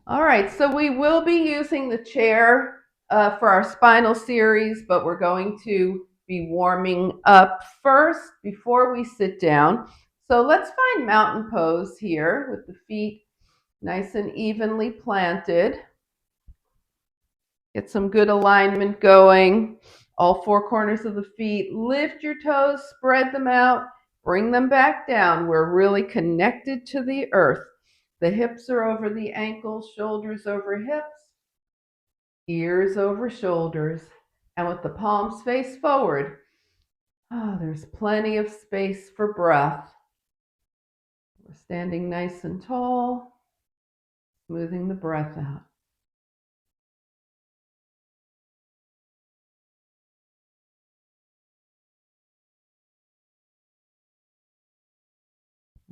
All right, so we will be using the chair for our spinal series, but we're going to be warming up first before we sit down. So let's find mountain pose here with the feet nice and evenly planted. Get some good alignment going. All four corners of the feet. Lift your toes, spread them out, bring them back down. We're really connected to the earth. The hips are over the ankles, shoulders over hips, ears over shoulders. And with the palms face forward, there's plenty of space for breath. We're standing nice and tall, smoothing the breath out.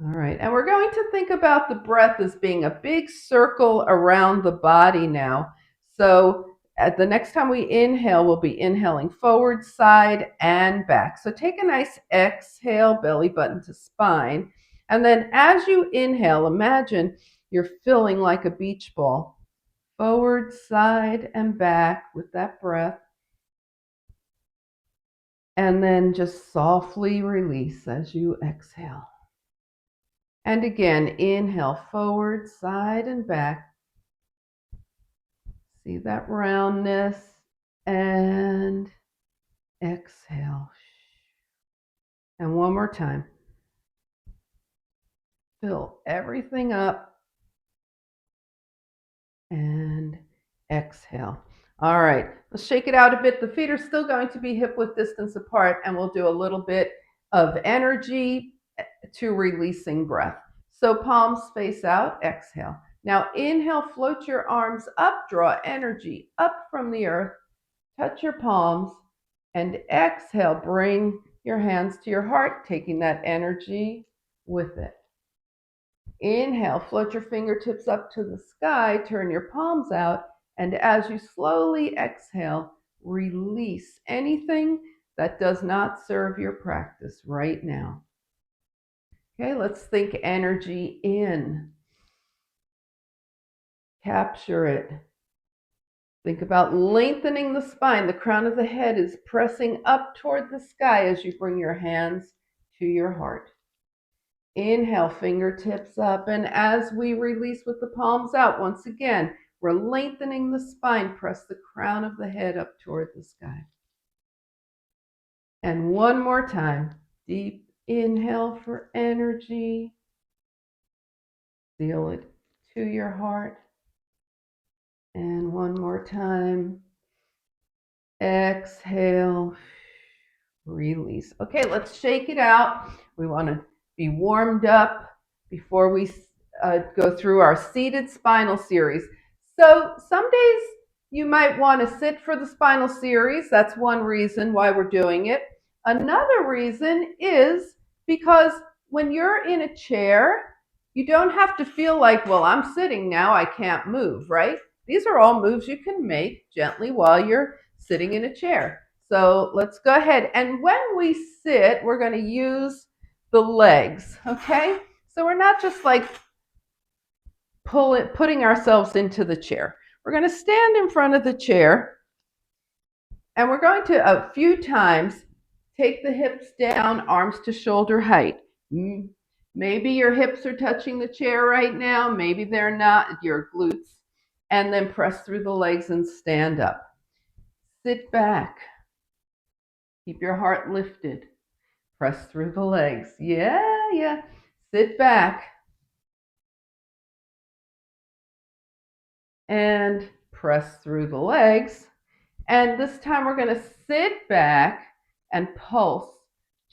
All right, and we're going to think about the breath as being a big circle around the body now. So at the next time we inhale, we'll be inhaling forward, side, and back. So take a nice exhale, belly button to spine. And then as you inhale, imagine you're filling like a beach ball, forward, side, and back with that breath. And then just softly release as you exhale. And again, inhale forward, side, and back. See that roundness. And exhale. And one more time. Fill everything up. And exhale. All right, let's shake it out a bit. The feet are still going to be hip width distance apart, and we'll do a little bit of energy to releasing breath. So palms face out, exhale. Now inhale, float your arms up, draw energy up from the earth, touch your palms, and exhale, bring your hands to your heart, taking that energy with it. Inhale, float your fingertips up to the sky, turn your palms out, and as you slowly exhale, release anything that does not serve your practice right now. Okay, let's think energy in. Capture it. Think about lengthening the spine. The crown of the head is pressing up toward the sky as you bring your hands to your heart. Inhale, fingertips up, and as we release with the palms out, once again, we're lengthening the spine. Press the crown of the head up toward the sky. And one more time, deep inhale for energy. Feel it to your heart. And one more time. Exhale. Release. Okay, let's shake it out. We want to be warmed up before we go through our seated spinal series. So some days you might want to sit for the spinal series. That's one reason why we're doing it. Another reason is because when you're in a chair, you don't have to feel like, well, I'm sitting now, I can't move, right? These are all moves you can make gently while you're sitting in a chair. So let's go ahead. And when we sit, we're going to use the legs, okay? So we're not just like putting ourselves into the chair. We're going to stand in front of the chair, and we're going to, a few times, take the hips down, arms to shoulder height. Maybe your hips are touching the chair right now. Maybe they're not, your glutes. And then press through the legs and stand up. Sit back. Keep your heart lifted. Press through the legs. Yeah. Sit back. And press through the legs. And this time we're going to sit back and pulse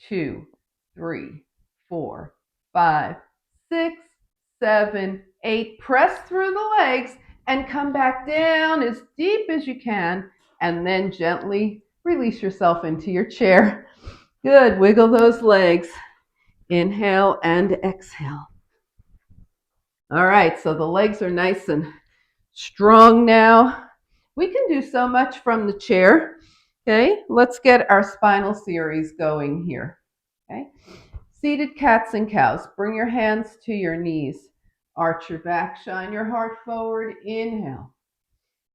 2, 3, 4, 5, 6, 7, 8. Press through the legs and come back down as deep as you can, and then gently release yourself into your chair. Good. Wiggle those legs. Inhale and exhale. All right, so the legs are nice and strong now. We can do so much from the chair. Okay, let's get our spinal series going here. Okay, seated cats and cows. Bring your hands to your knees. Arch your back, shine your heart forward. Inhale.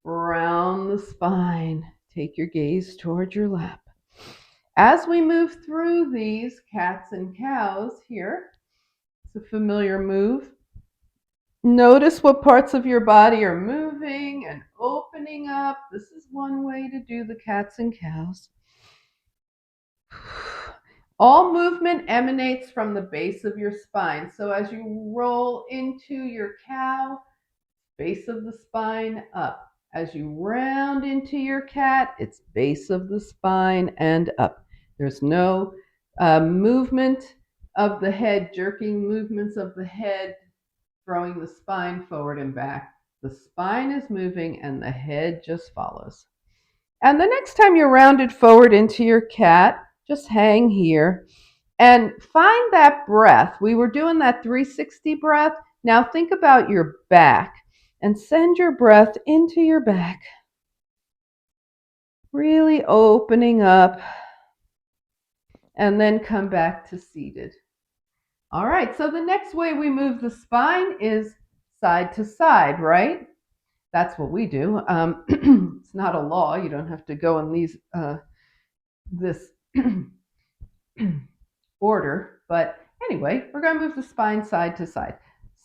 Round the spine. Take your gaze towards your lap. As we move through these cats and cows here, it's a familiar move. Notice what parts of your body are moving and opening up. This is one way to do the cats and cows. All movement emanates from the base of your spine. So as you roll into your cow, base of the spine up. As you round into your cat, it's base of the spine and up. There's no movement of the head, jerking movements of the head, throwing the spine forward and back. The spine is moving and the head just follows. And the next time you're rounded forward into your cat, just hang here and find that breath. We were doing that 360 breath. Now think about your back and send your breath into your back. Really opening up, and then come back to seated. All right, so the next way we move the spine is side to side, right? That's what we do. It's not a law. You don't have to go in this order. But anyway, we're going to move the spine side to side.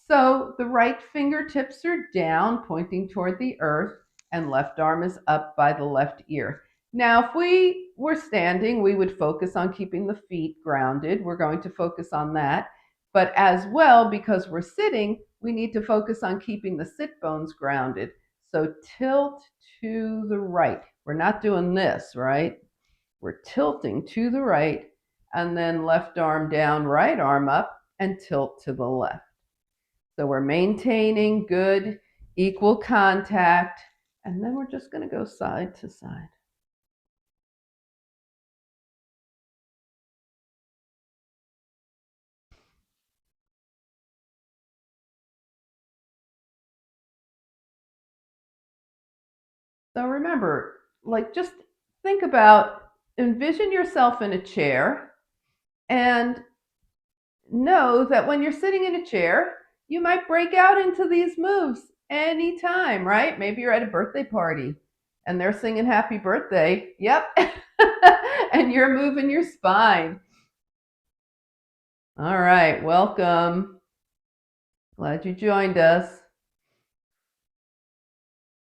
So the right fingertips are down, pointing toward the earth, and left arm is up by the left ear. Now, if we were standing, we would focus on keeping the feet grounded. We're going to focus on that. But as well, because we're sitting, we need to focus on keeping the sit bones grounded. So tilt to the right. We're not doing this, right? We're tilting to the right, and then left arm down, right arm up, and tilt to the left. So we're maintaining good, equal contact, and then we're just going to go side to side. So remember, just think about, envision yourself in a chair, and know that when you're sitting in a chair, you might break out into these moves anytime, right? Maybe you're at a birthday party and they're singing happy birthday. Yep. And you're moving your spine. All right, welcome. Glad you joined us.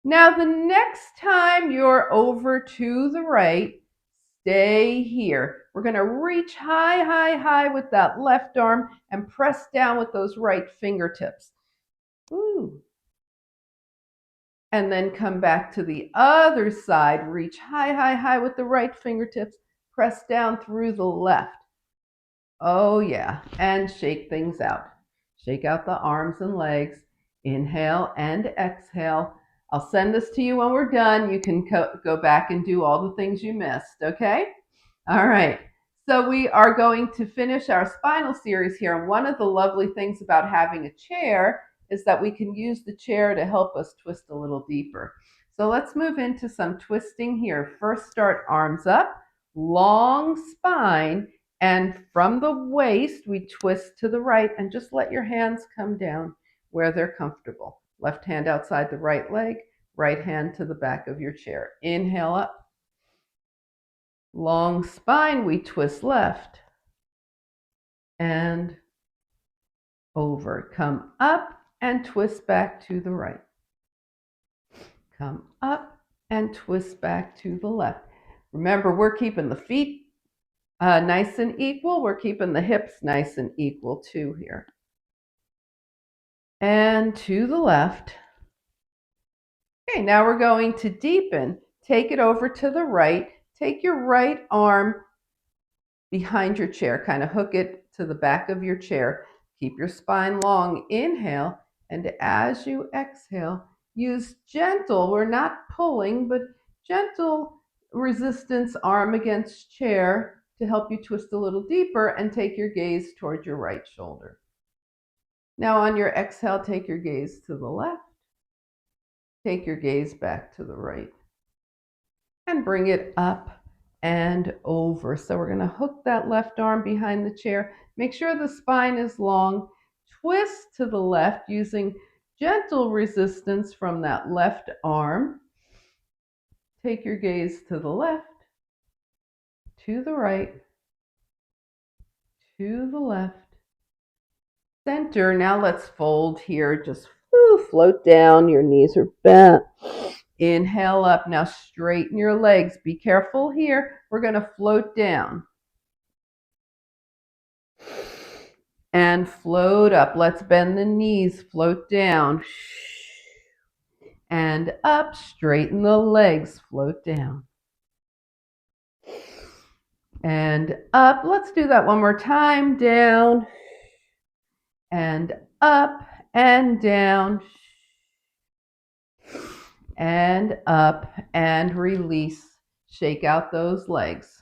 Now, the next time you're over to the right, stay here. We're going to reach high, high, high with that left arm and press down with those right fingertips. Ooh. And then come back to the other side. Reach high, high, high with the right fingertips. Press down through the left. Oh, yeah. And shake things out. Shake out the arms and legs. Inhale and exhale. I'll send this to you when we're done. You can go back and do all the things you missed, okay? All right. So we are going to finish our spinal series here. And one of the lovely things about having a chair is that we can use the chair to help us twist a little deeper. So let's move into some twisting here. First, start arms up, long spine, and from the waist, we twist to the right and just let your hands come down where they're comfortable. Left hand outside the right leg, right hand to the back of your chair. Inhale up. Long spine, we twist left and over. Come up and twist back to the right. Come up and twist back to the left. Remember, we're keeping the feet nice and equal. We're keeping the hips nice and equal too here. And to the left. Okay, now we're going to deepen. Take it over to the right. Take your right arm behind your chair, kind of hook it to the back of your chair. Keep your spine long. Inhale, and as you exhale, use gentle, we're not pulling, but gentle resistance, arm against chair, to help you twist a little deeper, and take your gaze toward your right shoulder. Now on your exhale, take your gaze to the left. Take your gaze back to the right. And bring it up and over. So we're going to hook that left arm behind the chair. Make sure the spine is long. twist to the left using gentle resistance from that left arm. Take your gaze to the left, to the right, to the left. Center. Now let's fold here. Just float down. Your knees are bent. Inhale up. Now straighten your legs. Be careful here. We're going to float down. And float up. Let's bend the knees. Float down. And up. Straighten the legs. Float down. And up. Let's do that one more time. Down. And up and down. And up and release. Shake out those legs.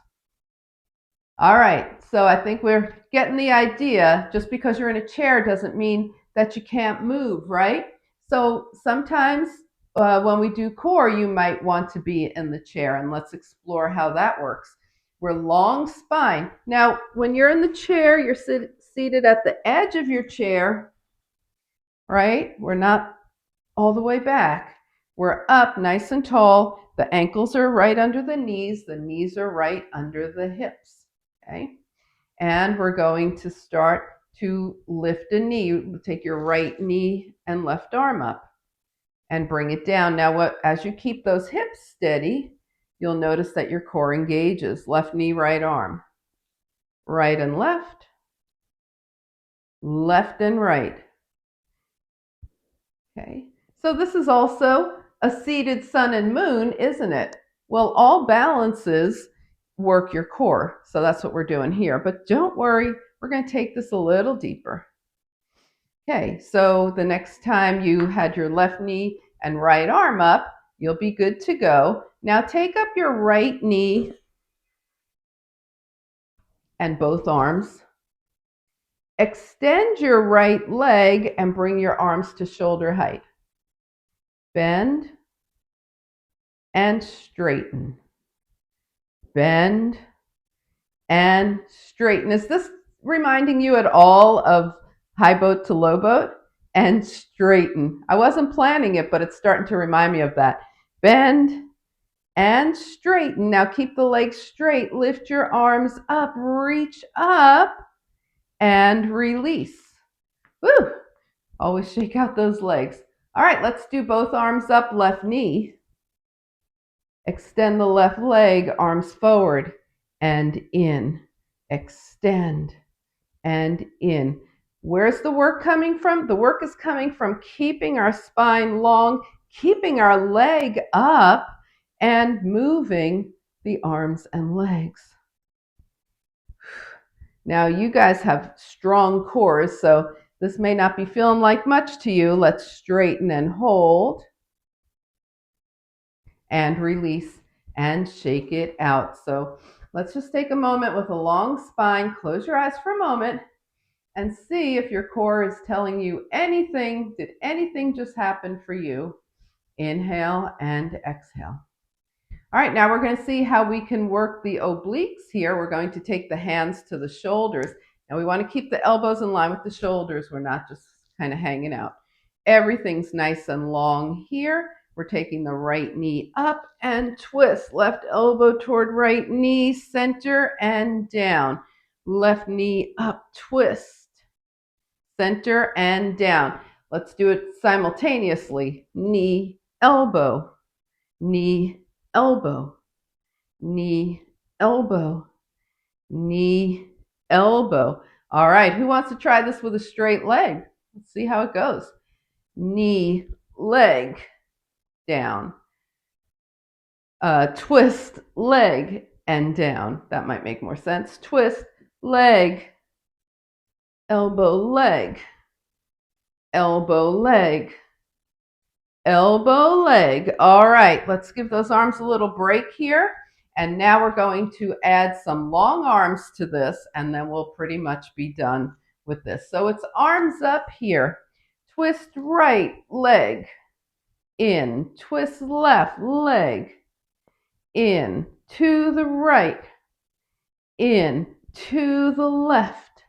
All right, so I think we're getting the idea. Just because you're in a chair doesn't mean that you can't move, right? So sometimes when we do core, you might want to be in the chair, and let's explore how that works. We're long spine. Now, when you're in the chair, you're seated at the edge of your chair, right? We're not all the way back. We're up nice and tall. The ankles are right under the knees are right under the hips, okay? And we're going to start to lift a knee. Take your right knee and left arm up and bring it down. Now, as you keep those hips steady, you'll notice that your core engages. Left knee, right arm. Right and left. Left and right. Okay. So this is also a seated sun and moon, isn't it? Well, all balances work your core. So that's what we're doing here. But don't worry, we're going to take this a little deeper. Okay, so the next time you had your left knee and right arm up, you'll be good to go. Now take up your right knee and both arms. Extend your right leg and bring your arms to shoulder height. Bend and straighten. Bend and straighten. Is this reminding you at all of high boat to low boat? And straighten. I wasn't planning it, but it's starting to remind me of that. Bend and straighten. Now keep the legs straight. Lift your arms up. Reach up and release. Woo! Always shake out those legs. All right, let's do both arms up, left knee. Extend the left leg, arms forward and in. Extend and in. Where's the work coming from? The work is coming from keeping our spine long, keeping our leg up, and moving the arms and legs. Now, you guys have strong cores, so this may not be feeling like much to you. Let's straighten and hold. And release and shake it out. So let's just take a moment with a long spine. Close your eyes for a moment and see if your core is telling you anything. Did anything just happen for you? Inhale and exhale. All right, now we're going to see how we can work the obliques here. We're going to take the hands to the shoulders. Now we want to keep the elbows in line with the shoulders. We're not just kind of hanging out. Everything's nice and long here. We're taking the right knee up and twist. Left elbow toward right knee, center and down. Left knee up, twist. Center and down. Let's do it simultaneously. Knee, elbow, knee, elbow, knee, elbow, knee, elbow. All right, who wants to try this with a straight leg? Let's see how it goes. Knee, leg, down. Twist, leg, and down. That might make more sense. Twist, leg, elbow, leg, elbow, leg, elbow, leg. All right, let's give those arms a little break here. And now we're going to add some long arms to this, and then we'll pretty much be done with this. So it's arms up here. Twist right leg, in. Twist left leg, in. To the right, in. To the left,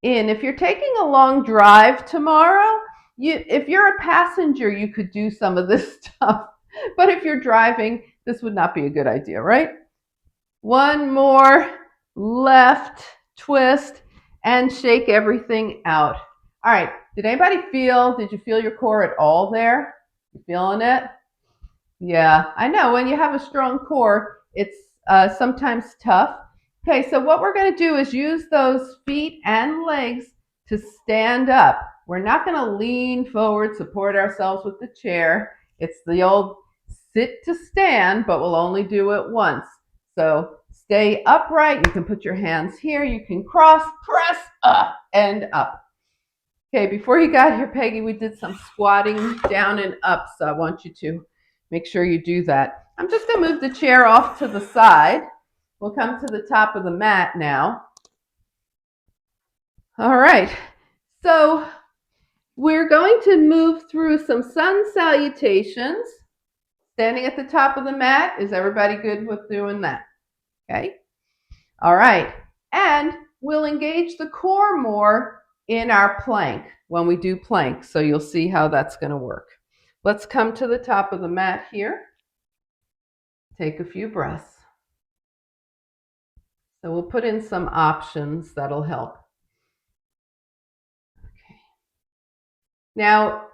in. If you're taking a long drive tomorrow, if you're a passenger, you could do some of this stuff. But if you're driving, this would not be a good idea, right? One more, left, twist, and shake everything out. All right, did you feel your core at all there? You feeling it? Yeah, I know. When you have a strong core, it's sometimes tough. Okay, so what we're going to do is use those feet and legs to stand up. We're not going to lean forward, support ourselves with the chair. It's the old sit to stand, but we'll only do it once. So stay upright. You can put your hands here. You can cross, press up and up. Okay, before you got here, Peggy, we did some squatting down and up, so I want you to make sure you do that. I'm just going to move the chair off to the side. We'll come to the top of the mat now. All right, so we're going to move through some sun salutations. Standing at the top of the mat, is everybody good with doing that? Okay, all right, and we'll engage the core more in our plank when we do plank, so you'll see how that's going to work. Let's come to the top of the mat here. Take a few breaths. So we'll put in some options that'll help. Okay. Now,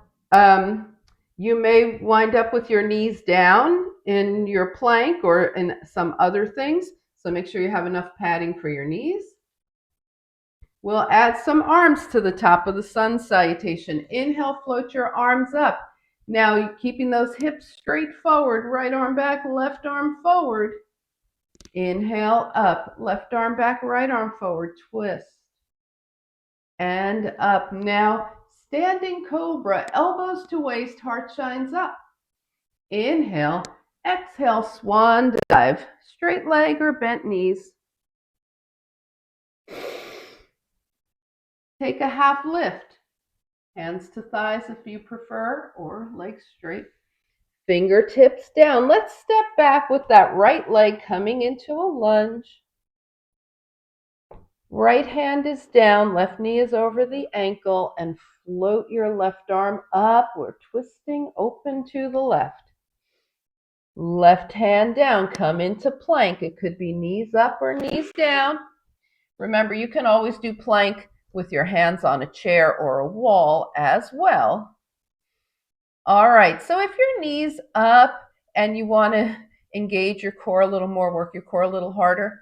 you may wind up with your knees down in your plank or in some other things, so make sure you have enough padding for your knees. We'll add some arms to the top of the sun salutation. Inhale, float your arms up. Now, keeping those hips straight forward, right arm back, left arm forward. Inhale, up, left arm back, right arm forward, twist. And up. Now, standing cobra, elbows to waist, heart shines up. Inhale, exhale, swan dive, straight leg or bent knees. Take a half lift, hands to thighs if you prefer, or legs straight. Fingertips down. Let's step back with that right leg coming into a lunge. Right hand is down, left knee is over the ankle, and float your left arm up. We're twisting open to the left. Left hand down, come into plank. It could be knees up or knees down. Remember, you can always do plank with your hands on a chair or a wall as well. All right, so if your knee's up and you want to engage your core a little more, work your core a little harder,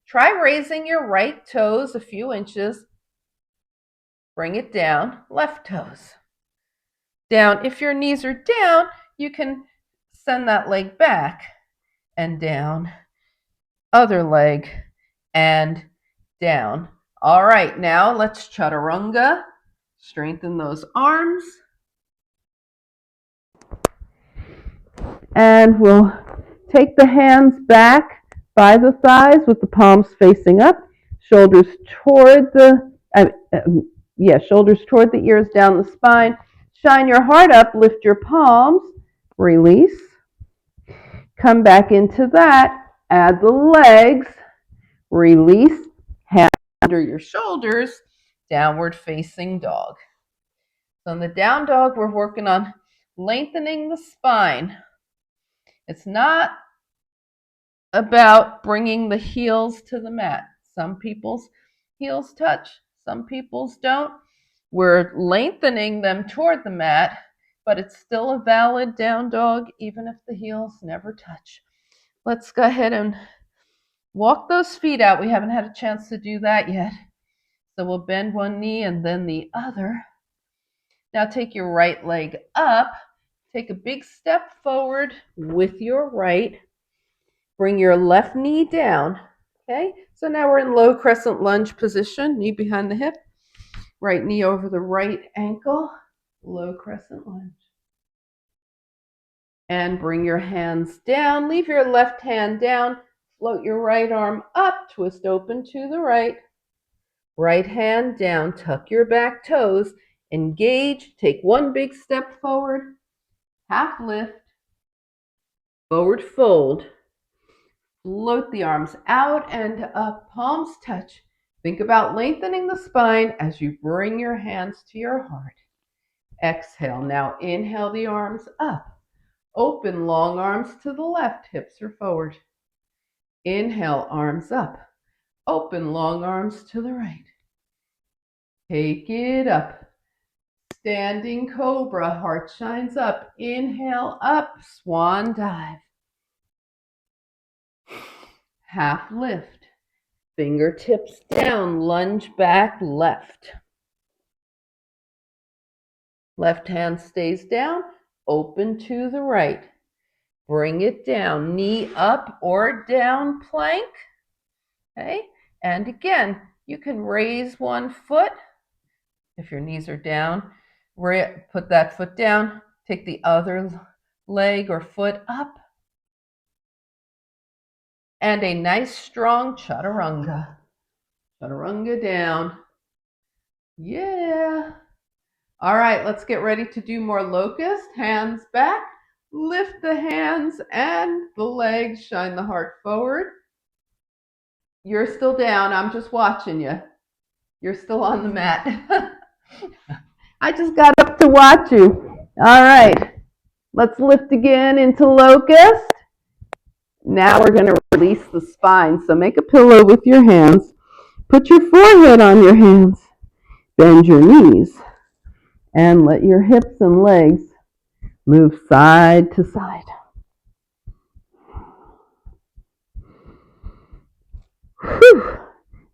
try raising your right toes a few inches. Bring it down, left toes. Down. If your knees are down, you can send that leg back and down. Other leg and down. All right, now let's chaturanga. Strengthen those arms. And we'll take the hands back by the thighs with the palms facing up, shoulders toward the shoulders toward the ears, down the spine. Shine your heart up, lift your palms, release. Come back into that, add the legs, release, hands under your shoulders, downward facing dog. So in the down dog, we're working on lengthening the spine. It's not about bringing the heels to the mat. Some people's heels touch, some people's don't. We're lengthening them toward the mat, but it's still a valid down dog even if the heels never touch. Let's go ahead and walk those feet out. We haven't had a chance to do that yet. So we'll bend one knee and then the other. Now take your right leg up. Take a big step forward with your right. Bring your left knee down. Okay, so now we're in low crescent lunge position, knee behind the hip. Right knee over the right ankle, low crescent lunge. And bring your hands down. Leave your left hand down. Float your right arm up. Twist open to the right. Right hand down. Tuck your back toes. Engage. Take one big step forward. Half lift. Forward fold. Float the arms out and up. Palms touch. Think about lengthening the spine as you bring your hands to your heart. Exhale. Now inhale the arms up. Open long arms to the left, hips are forward. Inhale, arms up. Open long arms to the right. Take it up. Standing cobra, heart shines up. Inhale up, swan dive. Half lift. Fingertips down, lunge back left. Left hand stays down, open to the right. Bring it down, knee up or down plank. Okay, and again, you can raise one foot. If your knees are down, put that foot down, take the other leg or foot up. And a nice strong chaturanga. Chaturanga down. Yeah. All right, let's get ready to do more locust. Hands back, lift the hands and the legs, shine the heart forward. You're still down, I'm just watching you. You're still on the mat. I just got up to watch you. All right, let's lift again into locust. Now we're going to release the spine. So make a pillow with your hands. Put your forehead on your hands. Bend your knees. And let your hips and legs move side to side. Whew.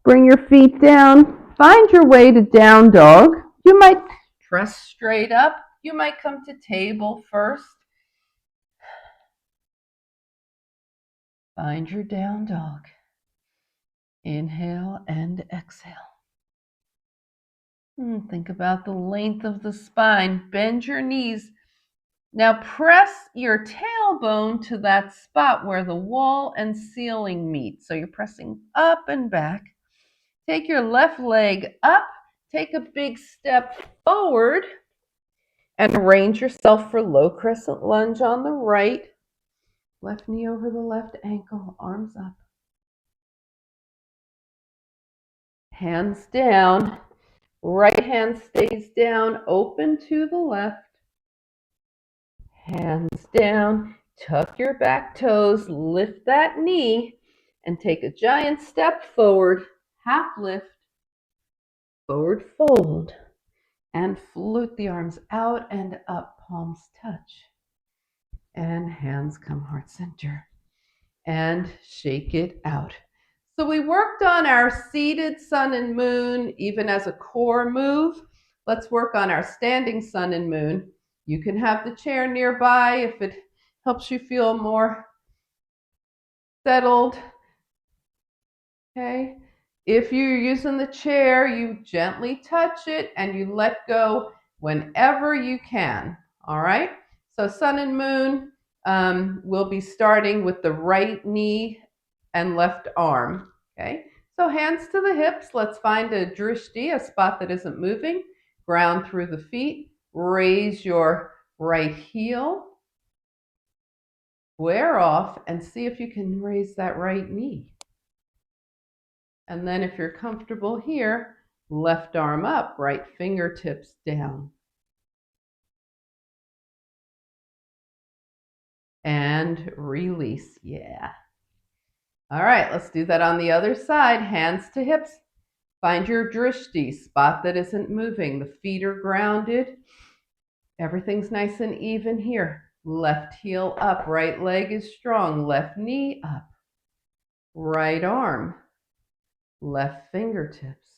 Bring your feet down. Find your way to down dog. You might press straight up. You might come to table first. Find your down dog. Inhale and exhale. Think about the length of the spine. Bend your knees. Now press your tailbone to that spot where the wall and ceiling meet. So you're pressing up and back. Take your left leg up. Take a big step forward and arrange yourself for low crescent lunge on the right. Left knee over the left ankle, arms up. Hands down. Right hand stays down, open to the left. Hands down, tuck your back toes, lift that knee, and take a giant step forward, half lift, forward fold, and float the arms out and up, palms touch. And hands come heart center. And shake it out. So we worked on our seated sun and moon, even as a core move. Let's work on our standing sun and moon. You can have the chair nearby if it helps you feel more settled. Okay. If you're using the chair, you gently touch it and you let go whenever you can. All right. So sun and moon, we'll be starting with the right knee and left arm. Okay. So hands to the hips. Let's find a drishti, a spot that isn't moving. Ground through the feet. Raise your right heel. Square off and see if you can raise that right knee. And then if you're comfortable here, left arm up, right fingertips down. And release. Yeah. All right, let's do that on the other side. Hands to hips. Find your drishti, spot that isn't moving. The feet are grounded. Everything's nice and even here. Left heel up, right leg is strong. Left knee up. Right arm. Left fingertips.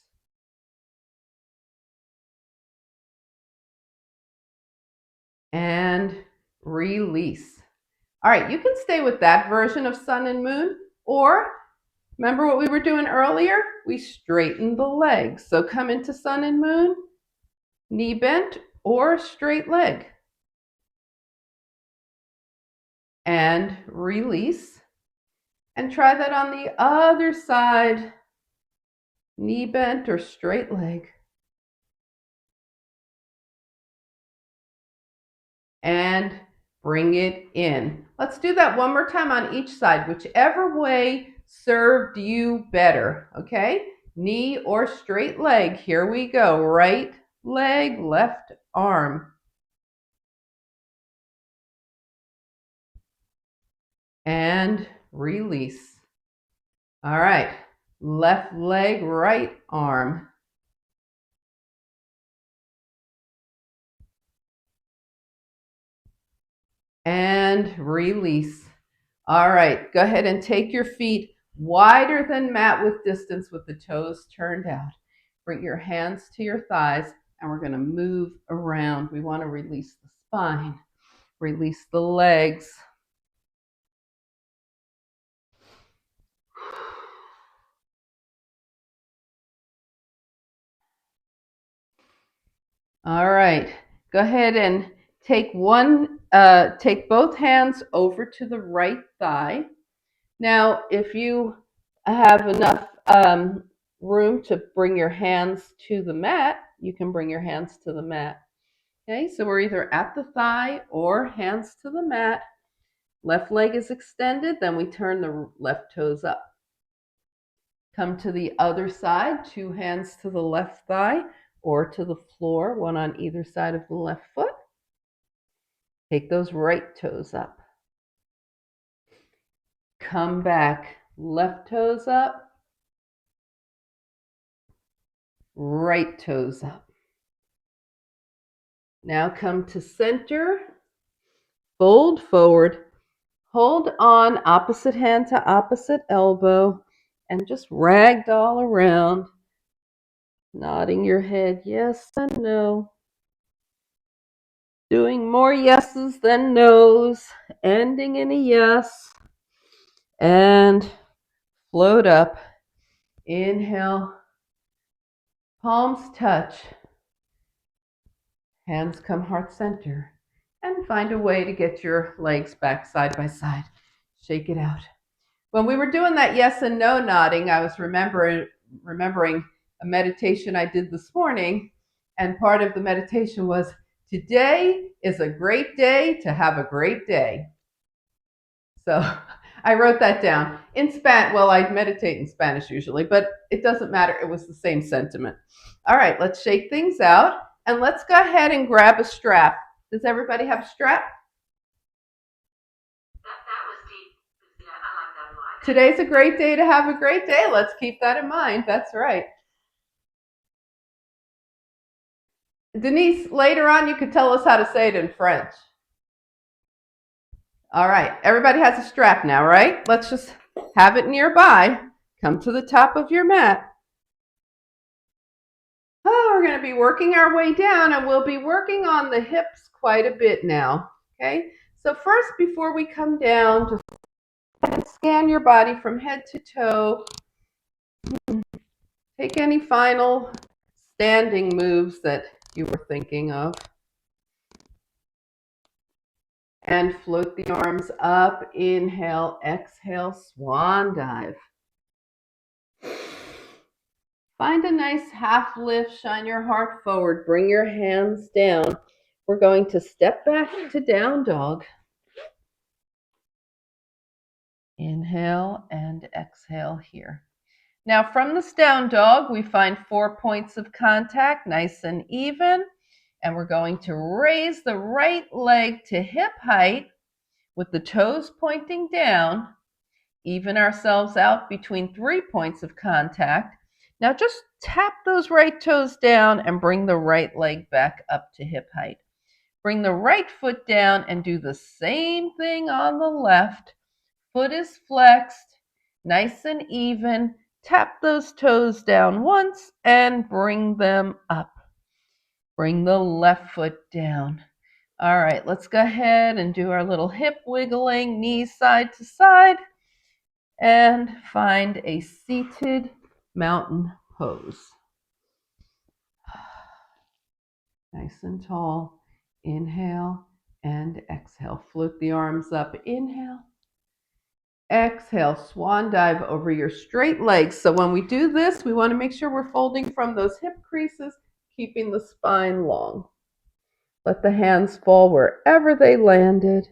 And release. All right, you can stay with that version of sun and moon, or remember what we were doing earlier? We straighten the legs. So come into sun and moon, knee bent or straight leg. And release. And try that on the other side, knee bent or straight leg. And bring it in. Let's do that one more time on each side, whichever way served you better, okay? knee or straight leg. Here we go. Right leg, left arm. And release. All right. Left leg, right arm. And release. All right. Go ahead and take your feet wider than mat width distance with the toes turned out. Bring your hands to your thighs, and we're going to move around. We want to release the spine, release the legs. All right. Go ahead and take both hands over to the right thigh. Now, if you have enough room to bring your hands to the mat, you can bring your hands to the mat. Okay, so we're either at the thigh or hands to the mat. Left leg is extended, then we turn the left toes up. Come to the other side, two hands to the left thigh or to the floor, one on either side of the left foot. Take those right toes up. Come back, left toes up, right toes up. Now come to center, fold forward, hold on opposite hand to opposite elbow, and just ragdoll around, nodding your head yes and no. Doing more yeses than nos, ending in a yes, and float up. Inhale, palms touch, hands come heart center, and find a way to get your legs back side by side. Shake it out. When we were doing that yes and no nodding, I was remembering a meditation I did this morning, and part of the meditation was, today is a great day to have a great day. So I wrote that down in Spanish. Well, I meditate in Spanish usually, but it doesn't matter. It was the same sentiment. All right, let's shake things out, and let's go ahead and grab a strap. Does everybody have a strap? That was deep. Yeah, I like that a lot. Today's a great day to have a great day. Let's keep that in mind. That's right. Denise, later on you could tell us how to say it in French. All right, everybody has a strap now, right? Let's just have it nearby. Come to the top of your mat. Oh, we're going to be working our way down, and we'll be working on the hips quite a bit now. Okay, so first, before we come down, just scan your body from head to toe. Take any final standing moves that you were thinking of. And float the arms up. Inhale, exhale, swan dive. Find a nice half lift, shine your heart forward, bring your hands down. We're going to step back to down dog. Inhale and exhale here. Now from this down dog, we find 4 points of contact, nice and even. And we're going to raise the right leg to hip height with the toes pointing down. Even ourselves out between 3 points of contact. Now just tap those right toes down and bring the right leg back up to hip height. Bring the right foot down and do the same thing on the left. Foot is flexed, nice and even. Tap those toes down once and bring them up. Bring the left foot down. All right, let's go ahead and do our little hip wiggling, knees side to side. And find a seated mountain pose. Nice and tall. Inhale and exhale. Float the arms up. Inhale. Exhale. Swan dive over your straight legs. So when we do this, we want to make sure we're folding from those hip creases, keeping the spine long. Let the hands fall wherever they landed.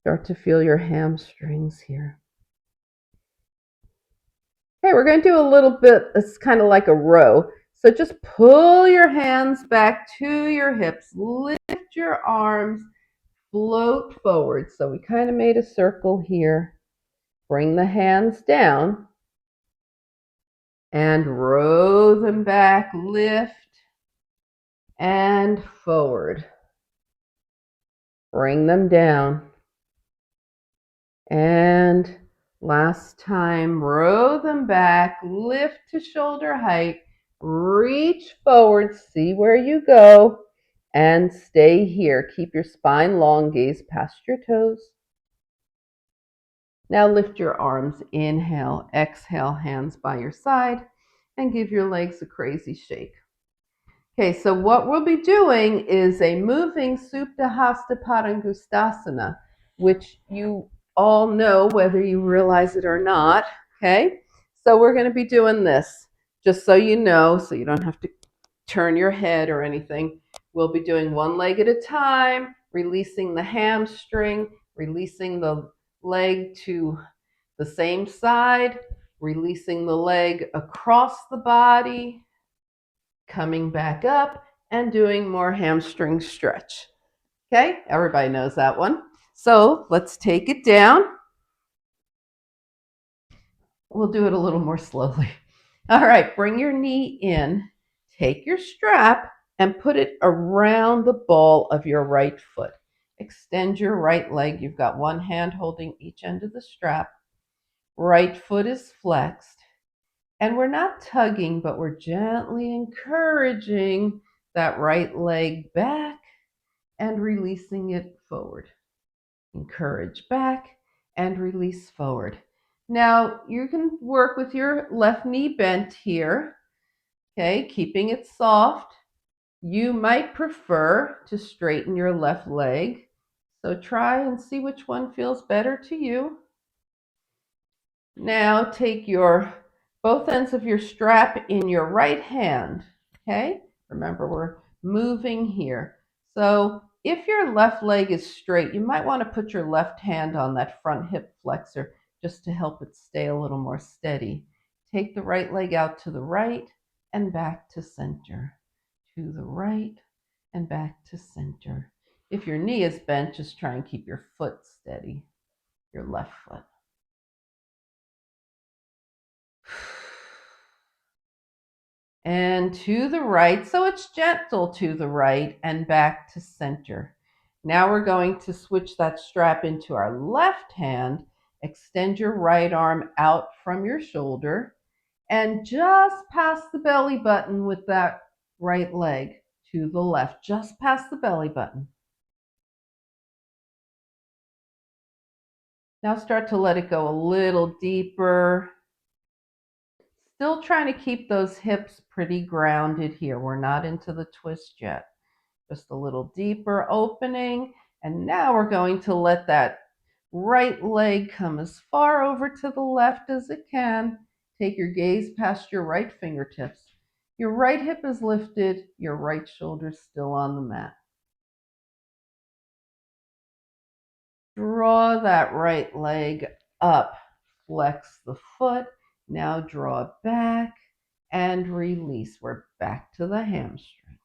Start to feel your hamstrings here. Okay, we're going to do a little bit, it's kind of like a row. So just pull your hands back to your hips, lift your arms, float forward. So we kind of made a circle here. Bring the hands down and row them back, lift and forward. Bring them down. And last time, row them back, lift to shoulder height, reach forward, see where you go, and stay here. Keep your spine long, gaze past your toes. Now lift your arms, inhale, exhale, hands by your side, and give your legs a crazy shake. Okay, so what we'll be doing is a moving Supta Hasta Padangusthasana, which you all know whether you realize it or not. Okay, so we're going to be doing this, just so you know, so you don't have to turn your head or anything. We'll be doing one leg at a time, releasing the hamstring, releasing the leg to the same side, releasing the leg across the body, coming back up and doing more hamstring stretch. Okay, everybody knows that one. So let's take it down. We'll do it a little more slowly. All right, bring your knee in, take your strap and put it around the ball of your right foot. Extend your right leg. You've got one hand holding each end of the strap. Right foot is flexed. And we're not tugging, but we're gently encouraging that right leg back and releasing it forward. Encourage back and release forward. Now you can work with your left knee bent here, okay, keeping it soft. You might prefer to straighten your left leg, so try and see which one feels better to you. Now take your both ends of your strap in your right hand, okay? Remember, we're moving here. So if your left leg is straight, you might want to put your left hand on that front hip flexor just to help it stay a little more steady. Take the right leg out to the right and back to center. To the right and back to center. If your knee is bent, just try and keep your foot steady, your left foot. And to the right, so it's gentle to the right and back to center. Now we're going to switch that strap into our left hand. Extend your right arm out from your shoulder and just past the belly button with that right leg to the left, just past the belly button. Now start to let it go a little deeper. Still trying to keep those hips pretty grounded here. We're not into the twist yet. Just a little deeper opening. And now we're going to let that right leg come as far over to the left as it can. Take your gaze past your right fingertips. Your right hip is lifted, your right shoulder's still on the mat. Draw that right leg up. Flex the foot. Now draw it back and release. We're back to the hamstring.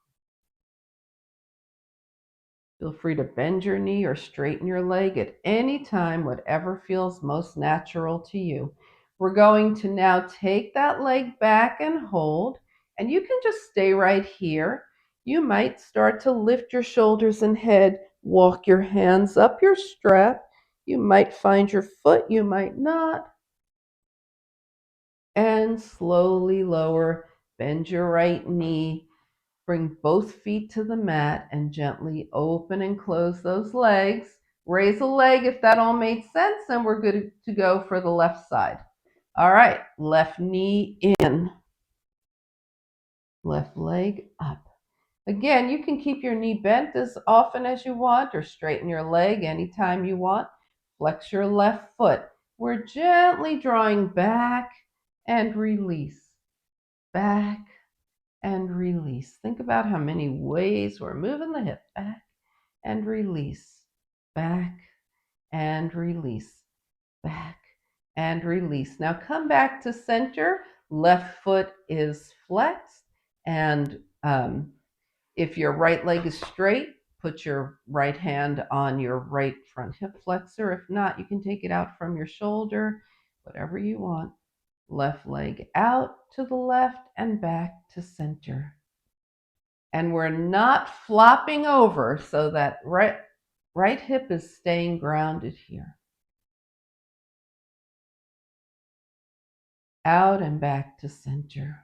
Feel free to bend your knee or straighten your leg at any time, whatever feels most natural to you. We're going to now take that leg back and hold, and you can just stay right here. You might start to lift your shoulders and head, walk your hands up your strap. You might find your foot, you might not. And slowly lower, bend your right knee. Bring both feet to the mat and gently open and close those legs. Raise a leg if that all made sense, and we're good to go for the left side. All right, left knee in, left leg up. Again, you can keep your knee bent as often as you want or straighten your leg anytime you want. Flex your left foot. We're gently drawing back and release, back and release. Think about how many ways we're moving the hip back and release, back and release, back and release. Now come back to center. Left foot is flexed, and if your right leg is straight, put your right hand on your right front hip flexor. If not, you can take it out from your shoulder, whatever you want. Left leg out to the left and back to center. And we're not flopping over, so that right hip is staying grounded here. Out and back to center.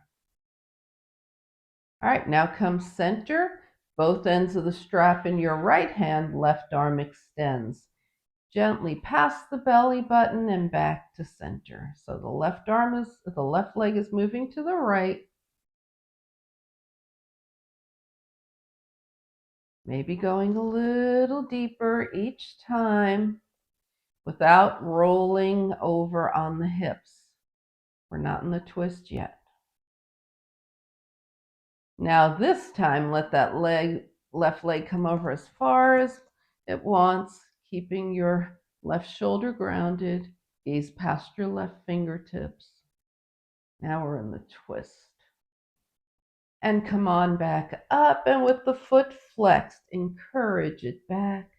All right, now come center. Both ends of the strap in your right hand, left arm extends. Gently past the belly button and back to center. So the left leg is moving to the right. Maybe going a little deeper each time without rolling over on the hips. We're not in the twist yet. Now this time, let that left leg come over as far as it wants, keeping your left shoulder grounded. Gaze past your left fingertips. Now we're in the twist. And come on back up, and with the foot flexed, encourage it back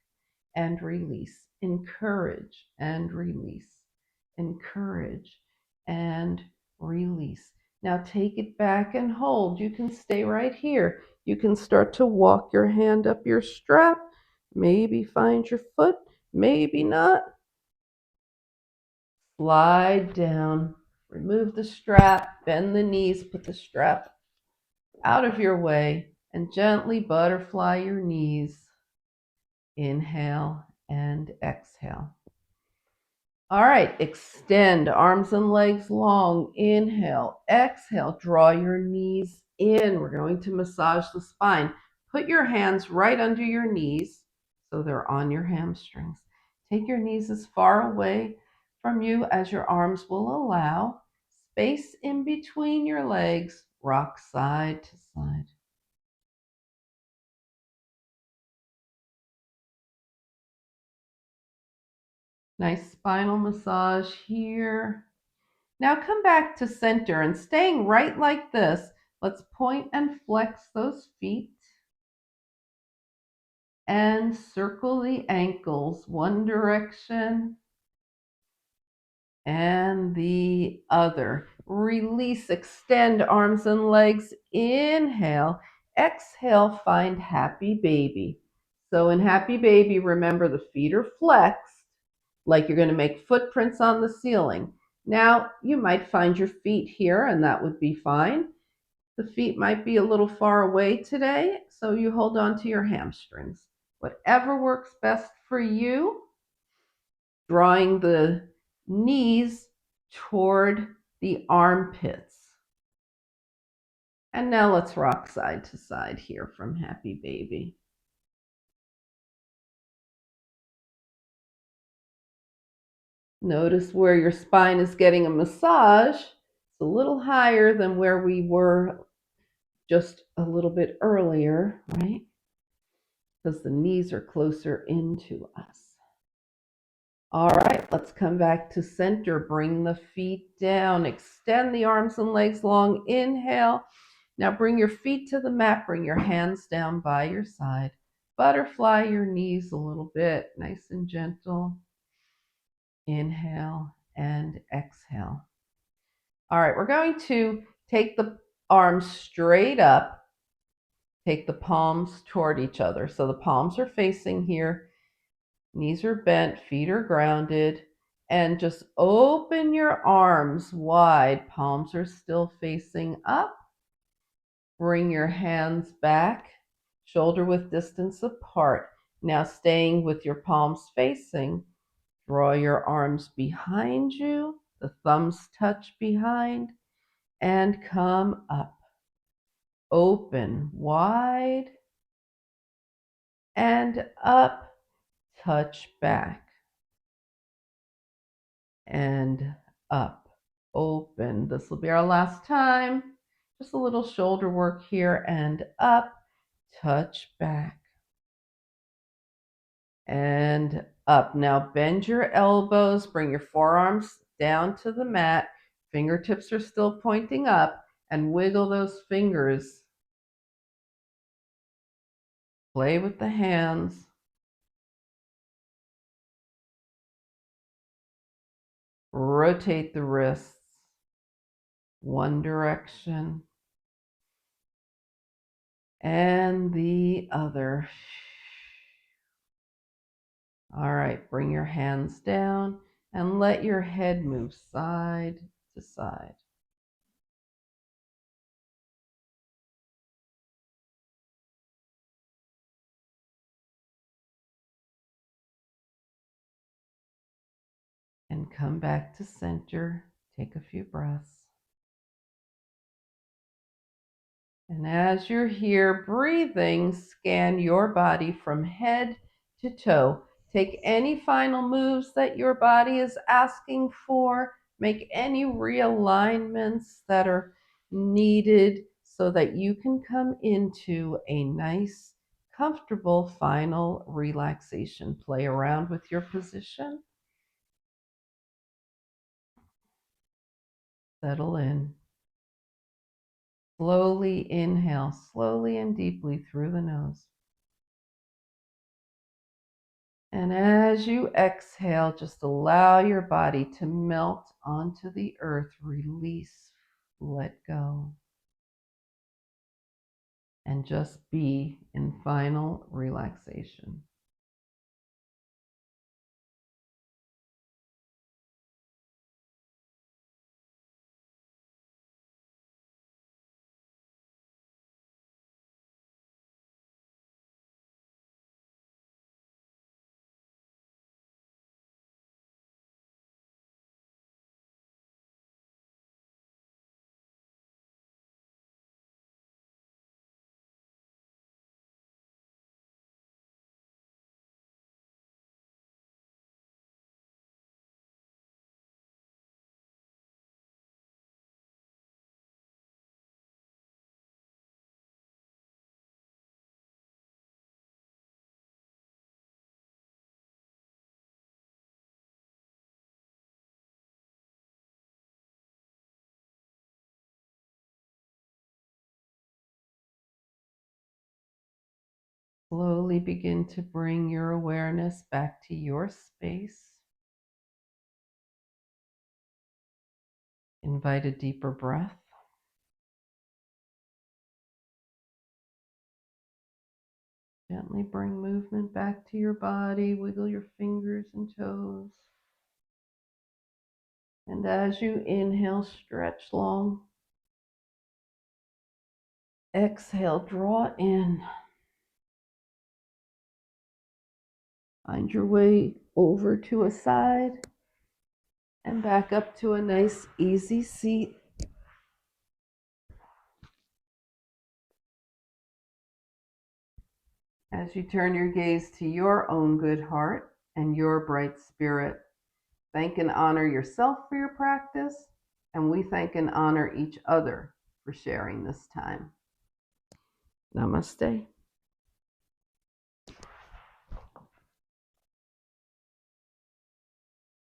and release. Encourage and release. Encourage and release. Now take it back and hold. You can stay right here. You can start to walk your hand up your strap. Maybe find your foot, maybe not. Slide down. Remove the strap, bend the knees, put the strap out of your way, and gently butterfly your knees. Inhale and exhale. All right, extend arms and legs long. Inhale, exhale, draw your knees in. We're going to massage the spine. Put your hands right under your knees so they're on your hamstrings. Take your knees as far away from you as your arms will allow. Space in between your legs, rock side to side. Nice spinal massage here. Now come back to center and staying right like this, let's point and flex those feet and circle the ankles one direction and the other. Release, extend arms and legs. Inhale, exhale, find happy baby. So in happy baby, remember the feet are flexed, like you're going to make footprints on the ceiling. Now, you might find your feet here, and that would be fine. The feet might be a little far away today, so you hold on to your hamstrings. Whatever works best for you, drawing the knees toward the armpits. And now let's rock side to side here from happy baby. Notice where your spine is getting a massage. It's a little higher than where we were just a little bit earlier, right? Because the knees are closer into us. All right, let's come back to center. Bring the feet down. Extend the arms and legs long. Inhale. Now bring your feet to the mat. Bring your hands down by your side. Butterfly your knees a little bit, nice and gentle. Inhale and exhale. All right, we're going to take the arms straight up. Take the palms toward each other. So the palms are facing here. Knees are bent, feet are grounded. And just open your arms wide. Palms are still facing up. Bring your hands back, shoulder width distance apart. Now staying with your palms facing, draw your arms behind you, the thumbs touch behind, and come up. Open wide and up, touch back and up, open. This will be our last time. Just a little shoulder work here and up, touch back and up. Now bend your elbows, bring your forearms down to the mat. Fingertips are still pointing up, and wiggle those fingers. Play with the hands. Rotate the wrists. One direction and the other. All right, bring your hands down and let your head move side to side. And come back to center. Take a few breaths. And as you're here breathing, scan your body from head to toe. Take any final moves that your body is asking for. Make any realignments that are needed so that you can come into a nice, comfortable final relaxation. Play around with your position. Settle in. Slowly inhale, slowly and deeply through the nose. And as you exhale, just allow your body to melt onto the earth. Release, let go, and just be in final relaxation. Slowly begin to bring your awareness back to your space. Invite a deeper breath. Gently bring movement back to your body. Wiggle your fingers and toes. And as you inhale, stretch long. Exhale, draw in. Find your way over to a side and back up to a nice, easy seat. As you turn your gaze to your own good heart and your bright spirit, thank and honor yourself for your practice, and we thank and honor each other for sharing this time. Namaste.